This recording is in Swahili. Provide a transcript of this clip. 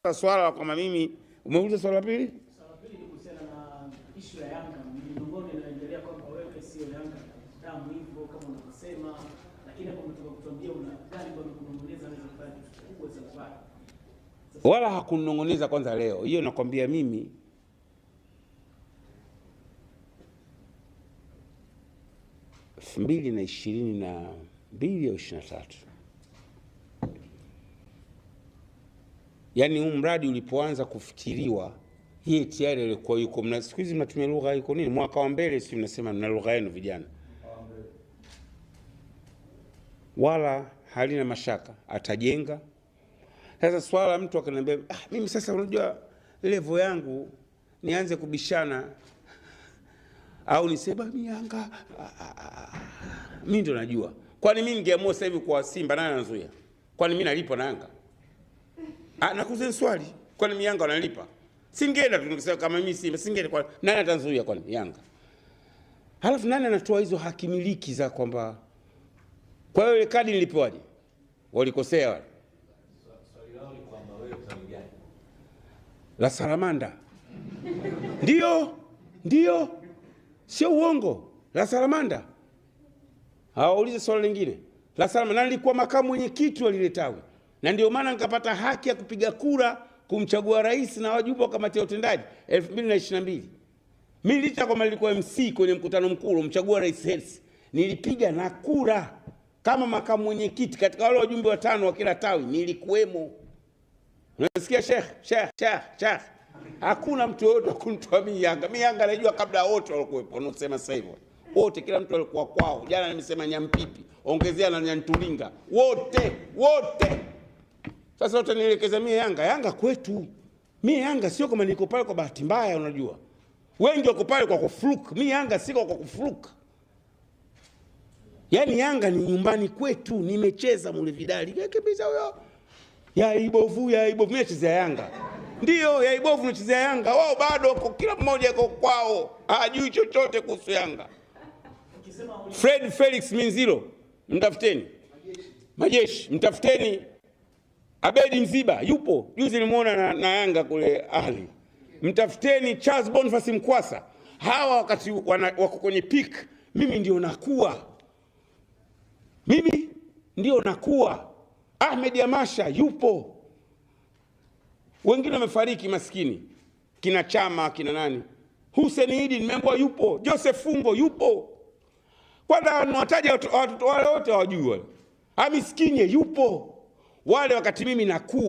Swala la kama mimi umeuliza swala la pili? Swala la pili ni kuhusiana na issue ya Yanga. Miongoni inaendelea kwamba wewe sio Yanga damu hivyo kama unavyosema, lakini hapo umetoka kutuambia una gani kwa kunong'oneza anaweza kufanya kitu kikubwa sana. Wala hakunong'oneza kwanza leo. Hiyo nakwambia mimi 2022 au 23. Yaani huu mradi ulipoanza kufikiriwa, hii tayari ilikuwa yuko. Mna siku hizi mnatumia lugha yuko nini? Mwaka wa mbele sisi mnasema na lugha yenu vijana. Wala halina mashaka atajenga. Sasa swala mtu akaniambia mimi sasa unajua level yangu nianze kubishana au nisema mimi Yanga mimi ndo najua. Kwani mimi ningeamua sasa hivi kwa Simba nani anazuia? Kwani mimi nalipa na Yanga? Nakuuliza swali. Kwani mimi Yanga wanalipa? Singeenda tu nikisema kama mimi Simba singeenda, kwa nani atazuia kwani Yanga? Halafu nani anatoa hizo haki miliki za kwamba kwa hiyo ile kadi nilipewaje? Walikosea wale. Swali lao ni kwamba wewe tawi gani? La Salamanda. Ndio. Sio uongo. La Salamanda. Hawaulize swali lingine. La Salamanda nilikuwa makamu mwenyekiti wa lile tawi. Na ndio maana nikapata haki ya kupiga kura kumchagua rais na wajumbe wa kamati ya utendaji 2022. Mimi licha kama nilikuwa MC kwenye mkutano mkuu mchagua rais Hersi, nilipiga na kura kama makamu mwenyekiti katika wale wajumbe watano wa kila tawi nilikuwemo. Unasikia Sheikh? Hakuna mtu yote kunitoa mimi Yanga. Mimi Yanga najua kabla wote walikuwepo. Unasema sasa hivyo. Wote kila mtu alikuwa kwao. Jana nimesema Nyampipi, ongezea na Nyantulinga. Wote. Sasa utanielekeza mimi Yanga kwetu. Mimi Yanga sio kama niko pale kwa bahati mbaya unajua. Wengi wako pale kwa kufluke. Mimi Yanga siko kwa kufluke. Yaani Yanga ni nyumbani kwetu, nimecheza mule Vidali. Kibiza huyo. Ya ibovu mimi nachezea Yanga. Ndio ya ibovu nachezea Yanga. Wao bado kwa kila mmoja kwa kwao. Hajui chochote kuhusu Yanga. Fred Felix Minziro, mtafuteni. Majeshi, mtafuteni. Abedi Mziba yupo. Juzi nimeona na Yanga kule Ahli. Mtafuteni Charles Boniface Mkwasa. Hawa wakati wako kwenye peak, mimi ndio nakuwa. Ahmed Amasha yupo. Wengine wamefariki maskini. Kina Chama, kina nani? Hussein Idi nimeambiwa yupo. Joseph Fungo yupo. Kwanza nawataja watoto wale wote hawajui wale. Amiskinye yupo. Wale wakati mimi nakuwa